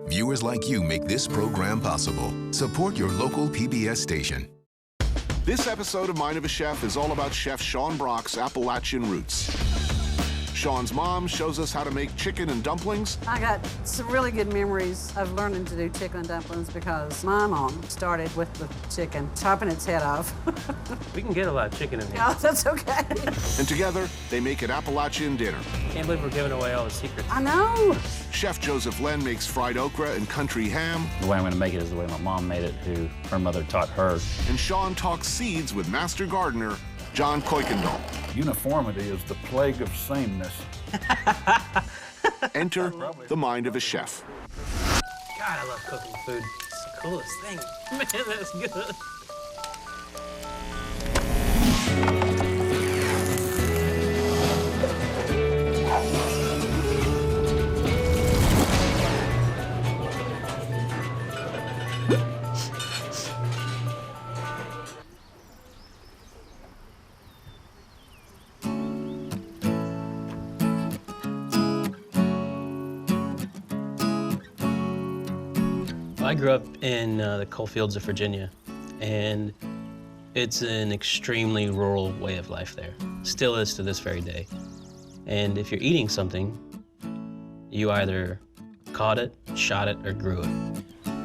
Viewers like you make this program possible. Support your local PBS station. This episode of Mind of a Chef is all about Chef Sean Brock's Appalachian roots. Sean's mom shows us how to make chicken and dumplings. I got some really good memories of learning to do chicken and dumplings because my mom started with the chicken, chopping its head off. We can get a lot of chicken in here. No, that's okay. And together, they make an Appalachian dinner. Can't believe we're giving away all the secrets. I know. Chef Joseph Len makes fried okra and country ham. The way I'm gonna make it is the way my mom made it, who her mother taught her. And Sean talks seeds with master gardener John Kuykendall. Uniformity is the plague of sameness. Enter the Mind of a Chef. God, I love cooking food. It's the coolest thing. Man, that's good. I grew up in the coal fields of Virginia, and it's an extremely rural way of life there. Still is to this very day. And if you're eating something, you either caught it, shot it, or grew it.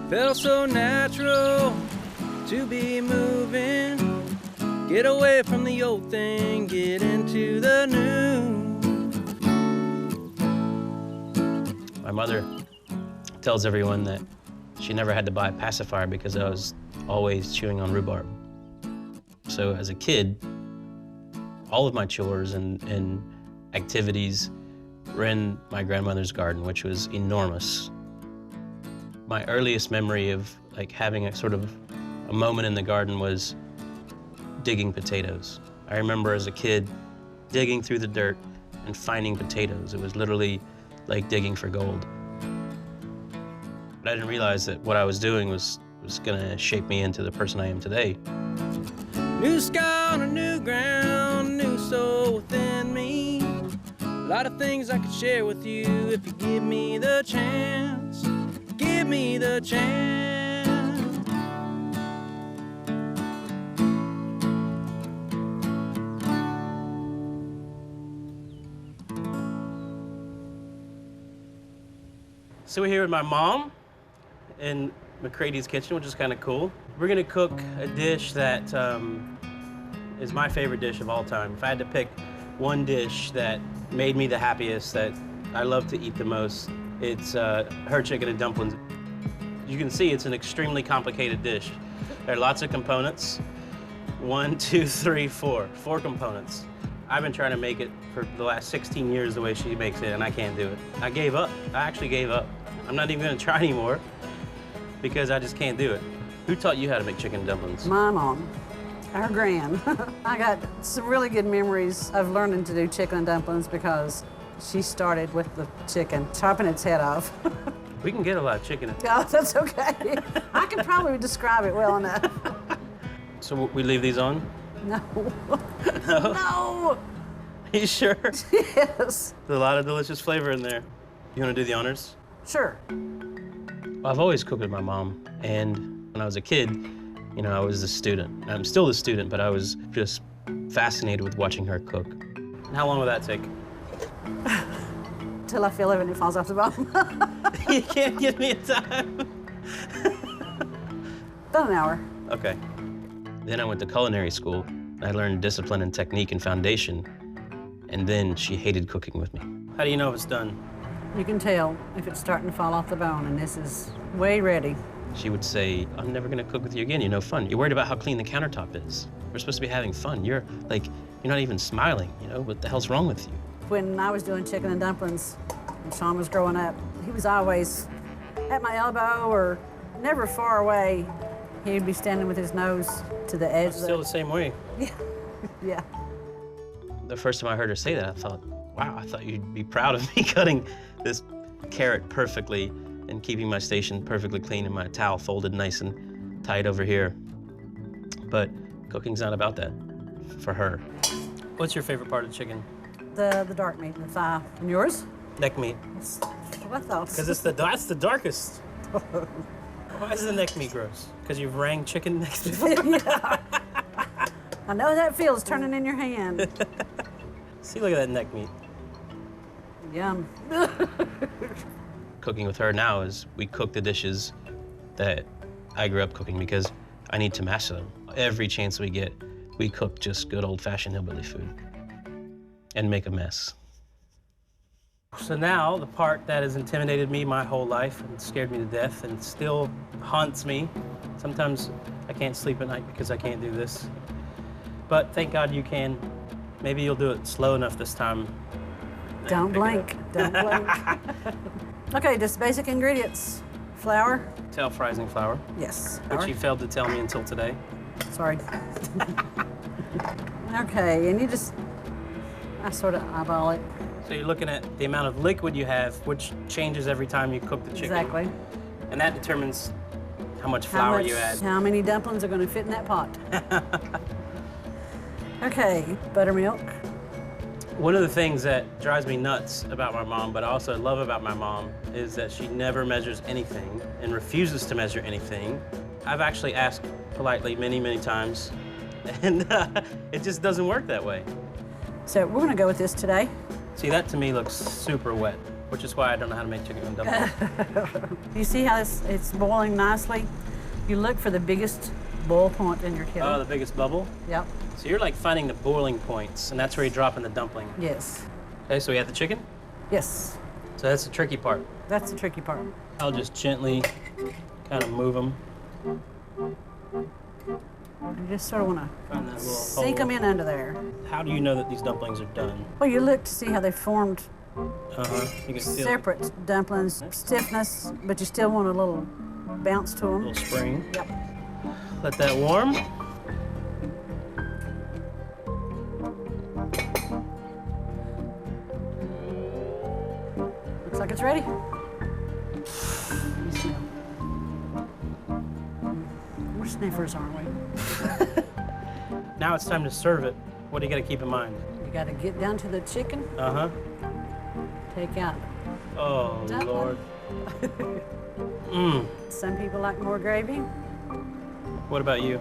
Felt so natural to be moving. Get away from the old thing, get into the new. My mother tells everyone that she never had to buy a pacifier because I was always chewing on rhubarb. So as a kid, all of my chores and activities were in my grandmother's garden, which was enormous. My earliest memory of having a sort of a moment in the garden was digging potatoes. I remember as a kid digging through the dirt and finding potatoes. It was literally like digging for gold. But I didn't realize that what I was doing was gonna shape me into the person I am today. New sky on a new ground, new soul within me. A lot of things I could share with you if you give me the chance. Give me the chance. So we're here with my mom in McCrady's kitchen, which is kind of cool. We're gonna cook a dish that is my favorite dish of all time. If I had to pick one dish that made me the happiest, that I love to eat the most, it's her chicken and dumplings. You can see it's an extremely complicated dish. There are lots of components. 1, 2, 3, 4. 4 components. I've been trying to make it for the last 16 years the way she makes it, and I can't do it. I gave up. I actually gave up. I'm not even gonna try anymore because I just can't do it. Who taught you how to make chicken dumplings? My mom, our gran. I got some really good memories of learning to do chicken and dumplings because she started with the chicken, chopping its head off. We can get a lot of chicken. No, that's okay. I can probably describe it well enough. So we leave these on? No. No? No. You sure? Yes. There's a lot of delicious flavor in there. You wanna do the honors? Sure. I've always cooked with my mom, and when I was a kid, you know, I was a student. I'm still a student, but I was just fascinated with watching her cook. How long will that take? Till I feel everything falls off the bottom. You can't give me a time. About an hour. Okay. Then I went to culinary school. I learned discipline and technique and foundation, and then she hated cooking with me. How do you know if it's done? You can tell if it's starting to fall off the bone, and this is way ready. She would say, I'm never gonna cook with you again, you're no fun. You're worried about how clean the countertop is. We're supposed to be having fun. You're not even smiling, you know? What the hell's wrong with you? When I was doing chicken and dumplings, when Sean was growing up, he was always at my elbow or never far away. He'd be standing with his nose to the edge. Still the same way. Yeah. Yeah. The first time I heard her say that, I thought, wow, I thought you'd be proud of me cutting this carrot perfectly and keeping my station perfectly clean and my towel folded nice and tight over here. But cooking's not about that for her. What's your favorite part of chicken? The dark meat, the thigh. And yours? Neck meat. That's what I thought. Because that's the darkest. Why is the neck meat gross? Because you've rang chicken necks before? Yeah. I know that feels turning in your hand. See, look at that neck meat. Yum. Cooking with her now is we cook the dishes that I grew up cooking because I need to master them. Every chance we get, we cook just good old-fashioned hillbilly food and make a mess. So now, the part that has intimidated me my whole life and scared me to death and still haunts me. Sometimes I can't sleep at night because I can't do this. But thank God you can. Maybe you'll do it slow enough this time. Don't blink. Don't blink. Okay, just basic ingredients. Flour. Self-rising flour, Yes. which you failed to tell me until today. Sorry. Okay, and I sort of eyeball it. So you're looking at the amount of liquid you have, which changes every time you cook the chicken. Exactly. And that determines how much flour you add. How many dumplings are going to fit in that pot? Okay, buttermilk. One of the things that drives me nuts about my mom, but I also love about my mom, is that she never measures anything and refuses to measure anything. I've actually asked politely many, many times, and it just doesn't work that way. So we're going to go with this today. See, that to me looks super wet, which is why I don't know how to make chicken and dumplings. You see how it's boiling nicely? You look for the biggest boil point in your kettle. Oh, the biggest bubble? Yep. So you're like finding the boiling points, and that's where you drop in the dumpling. Yes. Okay, so we have the chicken? Yes. So that's the tricky part. That's the tricky part. I'll just gently kind of move them. You just sort of want Find that to little sink hole. them in under there. How do you know that these dumplings are done? Well, you look to see how they formed Uh-huh. You can feel separate dumplings, stiffness, but you still want a little bounce to a them. little spring. Yep. Let that warm. Looks like it's ready. We're sniffers, aren't we? Now it's time to serve it. What do you got to keep in mind? You got to get down to the chicken, Uh-huh. take out. Oh, Dumpling. Lord. Mmm. Some people like more gravy. What about you?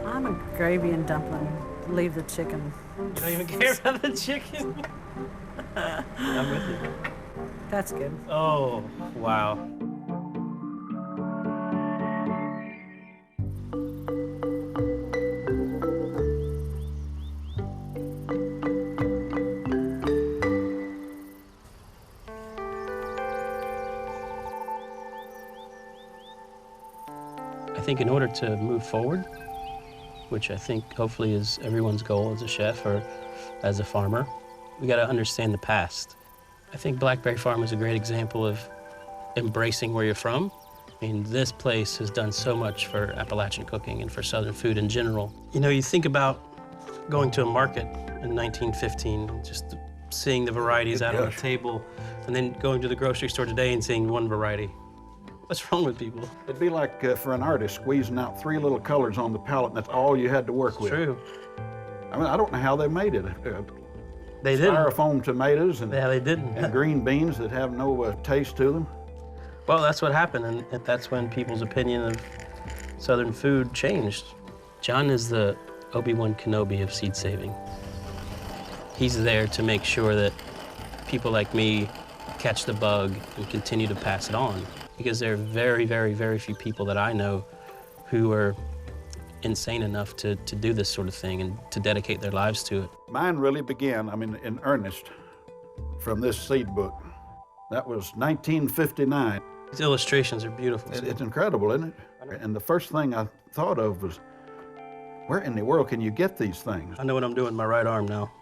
I'm a gravy and dumpling. Leave the chicken. You don't even care about the chicken? I'm with you. That's good. Oh, wow. I think in order to move forward, which I think hopefully is everyone's goal as a chef or as a farmer, we got to understand the past. I think Blackberry Farm is a great example of embracing where you're from. I mean, this place has done so much for Appalachian cooking and for Southern food in general. You know, you think about going to a market in 1915, just seeing the varieties out on the table, and then going to the grocery store today and seeing one variety. What's wrong with people? It'd be like for an artist squeezing out 3 little colors on the palette, and that's all you had to work with. True. I mean, I don't know how they made it. They didn't. Styrofoam tomatoes and, Yeah, they didn't. and green beans that have no taste to them. Well, that's what happened, and that's when people's opinion of Southern food changed. John is the Obi-Wan Kenobi of seed saving. He's there to make sure that people like me catch the bug and continue to pass it on. Because there are very, very, very few people that I know who are insane enough to do this sort of thing and to dedicate their lives to it. Mine really began, I mean, in earnest, from this seed book. That was 1959. These illustrations are beautiful. It's incredible, isn't it? And the first thing I thought of was, where in the world can you get these things? I know what I'm doing with my right arm now.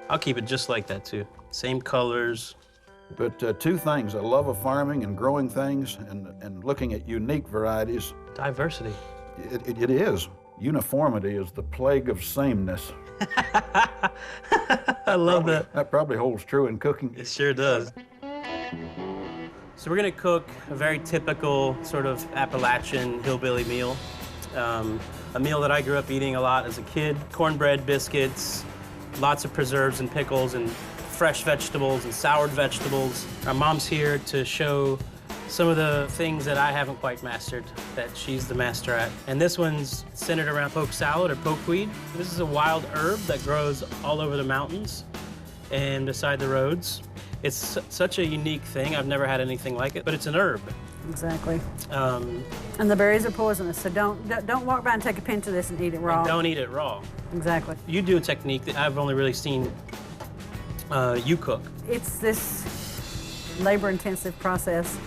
I'll keep it just like that, too. Same colors. But 2 things, a love of farming and growing things and looking at unique varieties. Diversity. It is. Uniformity is the plague of sameness. I love that. That probably holds true in cooking. It sure does. So we're gonna cook a very typical sort of Appalachian hillbilly meal. A meal that I grew up eating a lot as a kid. Cornbread, biscuits, lots of preserves and pickles and fresh vegetables and soured vegetables. Our mom's here to show some of the things that I haven't quite mastered, that she's the master at. And this one's centered around poke salad or pokeweed. This is a wild herb that grows all over the mountains and beside the roads. It's such a unique thing. I've never had anything like it, but it's an herb. Exactly. And the berries are poisonous, so don't walk by and take a pinch of this and eat it raw. And don't eat it raw. Exactly. You do a technique that I've only really seen you cook. It's this labor-intensive process.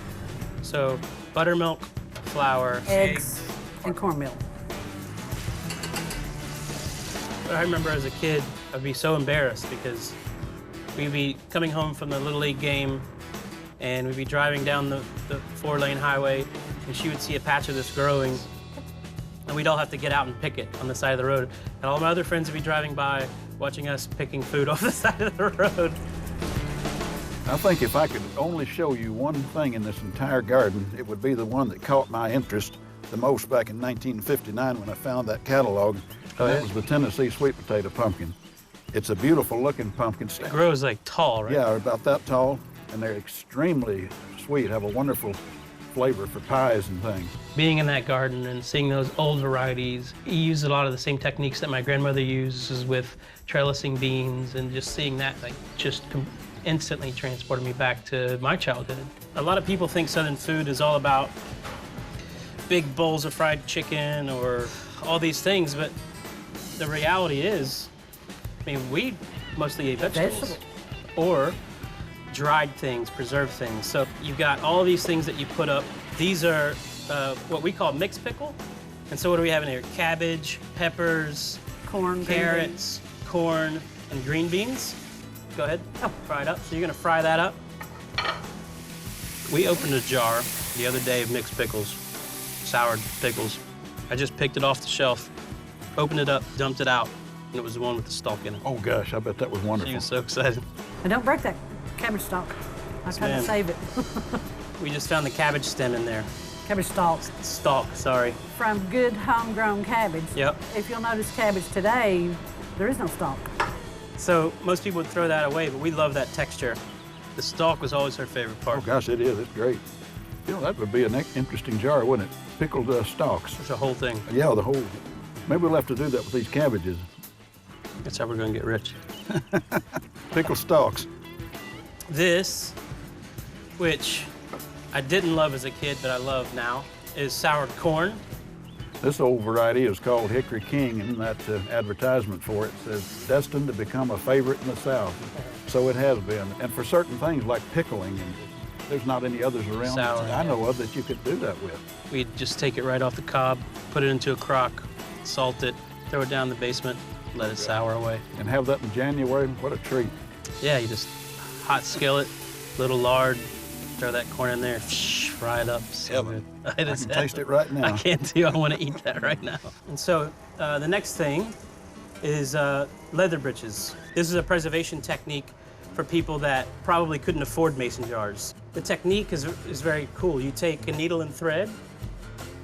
So buttermilk, flour, Eggs and cornmeal. I remember as a kid, I'd be so embarrassed because we'd be coming home from the Little League game and we'd be driving down the 4-lane highway and she would see a patch of this growing and we'd all have to get out and pick it on the side of the road. And all my other friends would be driving by watching us picking food off the side of the road. I think if I could only show you one thing in this entire garden, it would be the one that caught my interest the most back in 1959 when I found that catalog. That was the Tennessee sweet potato pumpkin. It's a beautiful looking pumpkin. It grows like tall, right? Yeah, about that tall, and they're extremely sweet, have a wonderful flavor for pies and things. Being in that garden and seeing those old varieties, he used a lot of the same techniques that my grandmother uses with trellising beans, and just seeing that just instantly transported me back to my childhood. A lot of people think Southern food is all about big bowls of fried chicken or all these things, but the reality is, I mean, we mostly ate vegetables. Or dried things, preserved things. So you've got all these things that you put up. These are what we call mixed pickle. And so what do we have in here? Cabbage, peppers, Corn, carrots, corn, and green beans. Go ahead, fry it up. So you're gonna fry that up. We opened a jar the other day of mixed pickles, soured pickles. I just picked it off the shelf, opened it up, dumped it out, and it was the one with the stalk in it. Oh gosh, I bet that was wonderful. She was so excited. And don't break that cabbage stalk. I kind of save it. We just found the cabbage stem in there. Cabbage stalk. Stalk, sorry. From good homegrown cabbage. Yep. If you'll notice cabbage today, there is no stalk. So most people would throw that away, but we love that texture. The stalk was always our favorite part. Oh gosh, it is. It's great. You know, that would be an interesting jar, wouldn't it? Pickled stalks. It's a whole thing. Yeah, the whole. Maybe we'll have to do that with these cabbages. That's how we're gonna get rich. Pickled stalks. This, which I didn't love as a kid, but I love now, is soured corn. This old variety is called Hickory King, and that advertisement for it says, destined to become a favorite in the South. So it has been. And for certain things like pickling, and there's not any others around Sour, that I know of that you could do that with. We'd just take it right off the cob, put it into a crock, salt it, throw it down in the basement, let it sour away. And have that in January, what a treat. Yeah, you just hot skillet, little lard, throw that corn in there, fry it up. So good. I can taste it right now. I can't too. I want to eat that right now. And so the next thing is leather breeches. This is a preservation technique for people that probably couldn't afford mason jars. The technique is very cool. You take a needle and thread,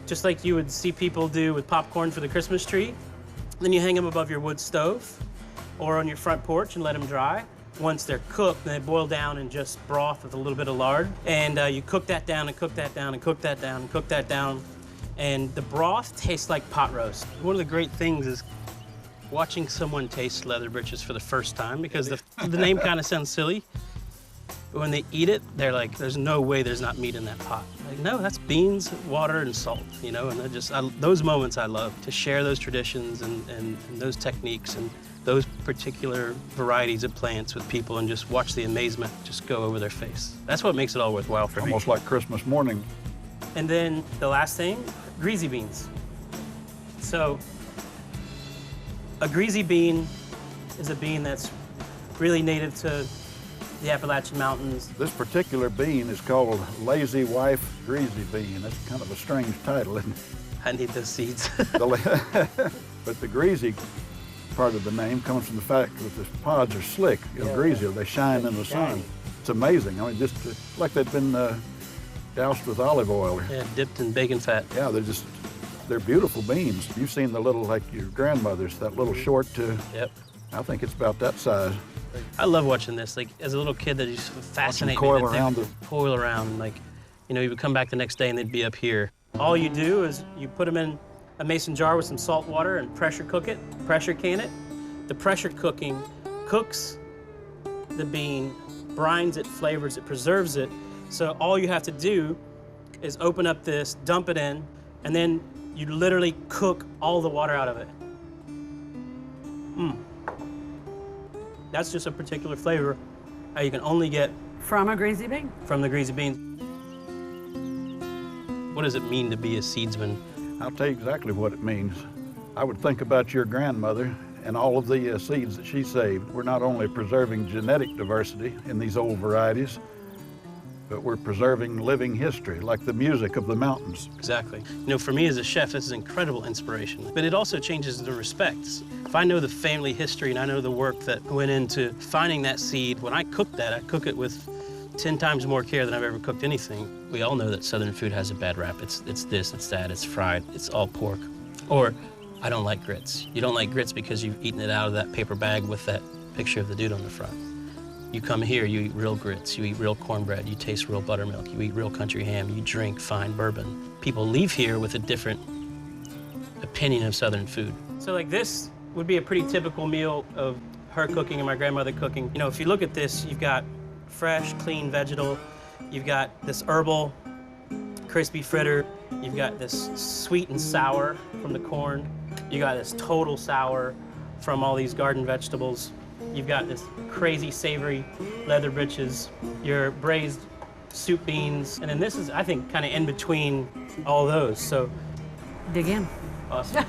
just like you would see people do with popcorn for the Christmas tree. Then you hang them above your wood stove or on your front porch and let them dry. Once they're cooked, they boil down in just broth with a little bit of lard. And you cook that down and cook that down and cook that down and cook that down. And the broth tastes like pot roast. One of the great things is watching someone taste leather breeches for the first time, because the name kind of sounds silly. But when they eat it, they're like, there's no way there's not meat in that pot. Like, no, that's beans, water, and salt, you know? And those moments I love, to share those traditions and those techniques and those particular varieties of plants with people and just watch the amazement just go over their face. That's what makes it all worthwhile for me. Almost like Christmas morning. And then the last thing, greasy beans. So a greasy bean is a bean that's really native to the Appalachian Mountains. This particular bean is called Lazy Wife Greasy Bean. That's kind of a strange title, isn't it? I need those seeds. But the greasy part of the name comes from the fact that the pods are slick, greasy, they shine in the sun. It's amazing. I mean, just like they've been doused with olive oil. Yeah, dipped in bacon fat. Yeah, they're beautiful beans. You've seen the little, like your grandmother's, that little short, Yep. I think it's about that size. I love watching this. Like, as a little kid, that used to fascinate me. Coil that they around would coil around, like, you know, you would come back the next day and they'd be up here. All you do is you put them in a mason jar with some salt water and pressure cook it, pressure can it. The pressure cooking cooks the bean, brines it, flavors it, preserves it. So all you have to do is open up this, dump it in, and then you literally cook all the water out of it. That's just a particular flavor that you can only get From a greasy bean. from the greasy beans. What does it mean to be a seedsman? I'll tell you exactly what it means. I would think about your grandmother and all of the seeds that she saved. We're not only preserving genetic diversity in these old varieties, but we're preserving living history, like the music of the mountains. Exactly. You know, for me as a chef, this is incredible inspiration. But it also changes the respects. If I know the family history and I know the work that went into finding that seed, when I cook that, I cook it with 10 times more care than I've ever cooked anything. We all know that Southern food has a bad rap. It's this, it's that, it's fried, it's all pork. Or, I don't like grits. You don't like grits because you've eaten it out of that paper bag with that picture of the dude on the front. You come here, you eat real grits, you eat real cornbread, you taste real buttermilk, you eat real country ham, you drink fine bourbon. People leave here with a different opinion of Southern food. So like this would be a pretty typical meal of her cooking and my grandmother cooking. You know, if you look at this, you've got fresh, clean vegetable, you've got this herbal, crispy fritter, you've got this sweet and sour from the corn, you got this total sour from all these garden vegetables. You've got this crazy savory leather britches, your braised soup beans, and then this is, I think, kind of in between all those. So, Dig in. awesome.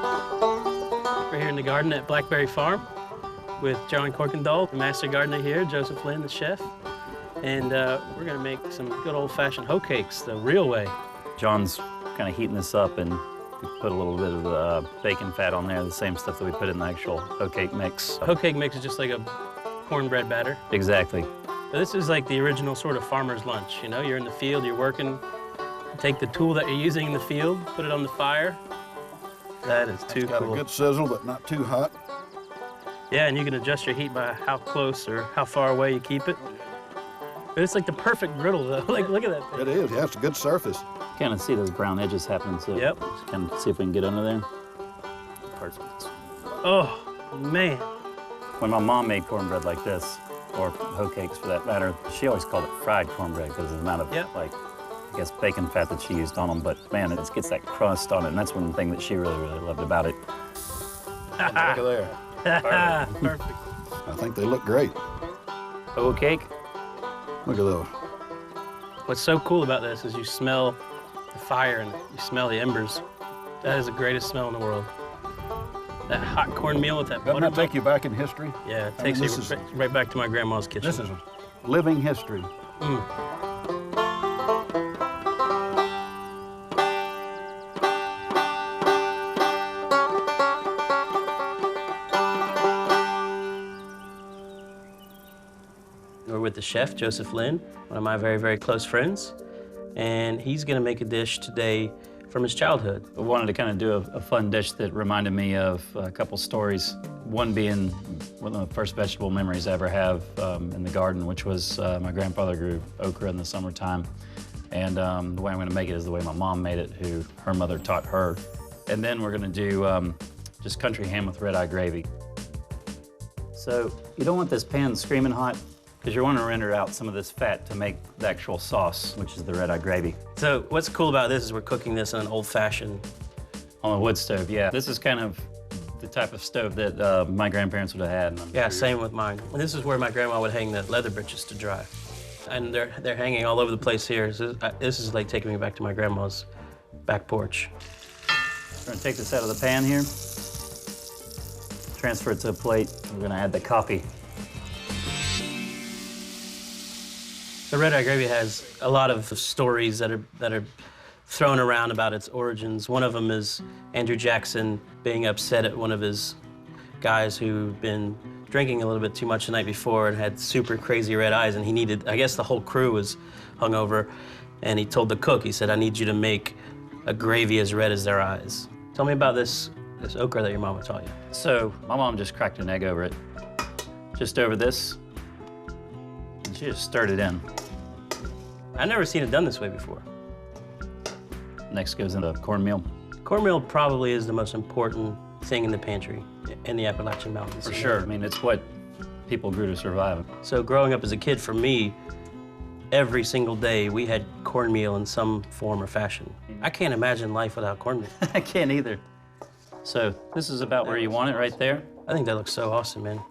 We're here in the garden at Blackberry Farm with John Corkendall, the master gardener here, Joseph Lynn, the chef. And we're gonna make some good old-fashioned hoe cakes the real way. John's kind of heating this up, and we put a little bit of bacon fat on there, the same stuff that we put in the actual hoe cake mix. A hoe cake mix is just like a cornbread batter. Exactly. But this is like the original sort of farmer's lunch, you know? You're in the field, you're working, you take the tool that you're using in the field, put it on the fire. That is too Got cool. a good sizzle, but not too hot. Yeah, and you can adjust your heat by how close or how far away you keep it. But it's like the perfect griddle, though. Like, look at that thing. It is, yeah, it's a good surface. Kind of see those brown edges happening, so Yep. just kind of see if we can get under there. Oh, man. When my mom made cornbread like this, or hoe cakes for that matter, she always called it fried cornbread because of the amount of, Yep. like, I guess bacon fat that she used on them. But man, it just gets that crust on it, and that's one thing that she really, really loved about it. Look at there. Perfect. I think they look great. Hoe cake? Look at those. What's so cool about this is you smell the fire and you smell the embers. That is the greatest smell in the world. That hot cornmeal with that Doesn't butter. that take you back in history? Yeah, it I takes mean, you this is- right back to my grandma's kitchen. This is living history. We're with the chef, Joseph Lynn, one of my very, very close friends. And he's gonna make a dish today from his childhood. I wanted to kind of do a fun dish that reminded me of a couple stories. One being one of the first vegetable memories I ever have in the garden, which was my grandfather grew okra in the summertime. And the way I'm gonna make it is the way my mom made it, who her mother taught her. And then we're gonna do just country ham with red-eye gravy. So you don't want this pan screaming hot, because you want to render out some of this fat to make the actual sauce, which is the red-eye gravy. So what's cool about this is we're cooking this on an old-fashioned. On a wood stove, yeah. This is kind of the type of stove that my grandparents would have had. And I'm Yeah, sure same with mine. And this is where my grandma would hang the leather breeches to dry. And they're hanging all over the place here. So this is like taking me back to my grandma's back porch. We're gonna take this out of the pan here, transfer it to a plate. We're gonna add the coffee. The red-eye gravy has a lot of stories that are thrown around about its origins. One of them is Andrew Jackson being upset at one of his guys who'd been drinking a little bit too much the night before and had super crazy red eyes, and he needed, I guess the whole crew was hungover, and he told the cook, he said, I need you to make a gravy as red as their eyes. Tell me about this okra that your mama taught you. So my mom just cracked an egg over it, just over this, and she just stirred it in. I've never seen it done this way before. Next goes in the cornmeal. Cornmeal probably is the most important thing in the pantry in the Appalachian Mountains. For sure. I mean, it's what people grew to survive. So growing up as a kid, for me, every single day we had cornmeal in some form or fashion. I can't imagine life without cornmeal. I can't either. So this is about where you want it, right there. I think that looks so awesome, man.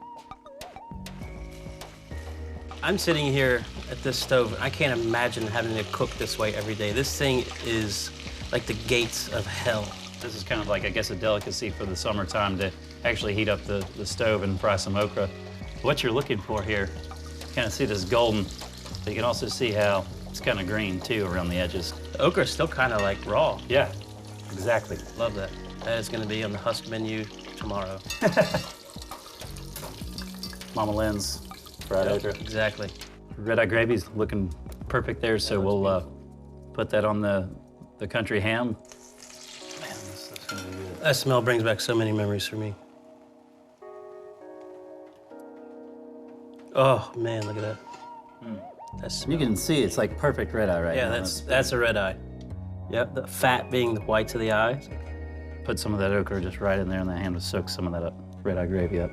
I'm sitting here at this stove. I can't imagine having to cook this way every day. This thing is like the gates of hell. This is kind of like, I guess, a delicacy for the summertime to actually heat up the stove and fry some okra. What you're looking for here, you kind of see this golden, but you can also see how it's kind of green too around the edges. The okra is still kind of like raw. Yeah, exactly. Love that. That is going to be on the husk menu tomorrow. Mama Lynn's fried okra. Exactly. Red-eye gravy's looking perfect there, so we'll put that on the country ham. Man, this stuff's gonna be good. That smell brings back so many memories for me. Oh man, look at that. That smell. You can see it's like perfect red-eye right now. Yeah, that's a red eye. Yep, the fat being the whites of the eyes. Put some of that okra just right in there, and the ham to soak some of that up, red-eye gravy up.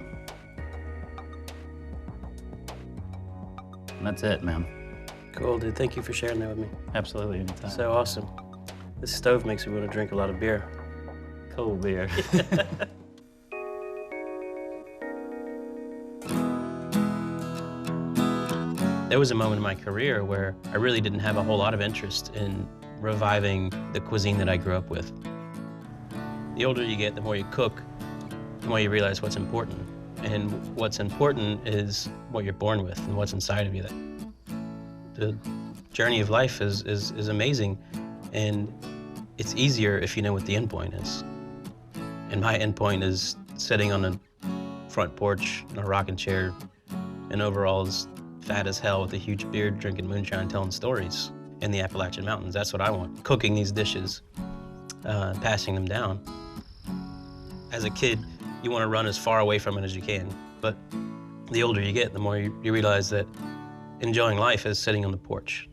And that's it, man. Cool, dude. Thank you for sharing that with me. Absolutely, anytime. So awesome. This stove makes me want to drink a lot of beer. Cold beer. There was a moment in my career where I really didn't have a whole lot of interest in reviving the cuisine that I grew up with. The older you get, the more you cook, the more you realize what's important. And what's important is what you're born with and what's inside of you. The journey of life is amazing, and it's easier if you know what the end point is. And my end point is sitting on a front porch in a rocking chair in overalls, fat as hell with a huge beard, drinking moonshine, telling stories in the Appalachian Mountains. That's what I want. Cooking these dishes, passing them down. As a kid, you want to run as far away from it as you can. But the older you get, the more you realize that enjoying life is sitting on the porch.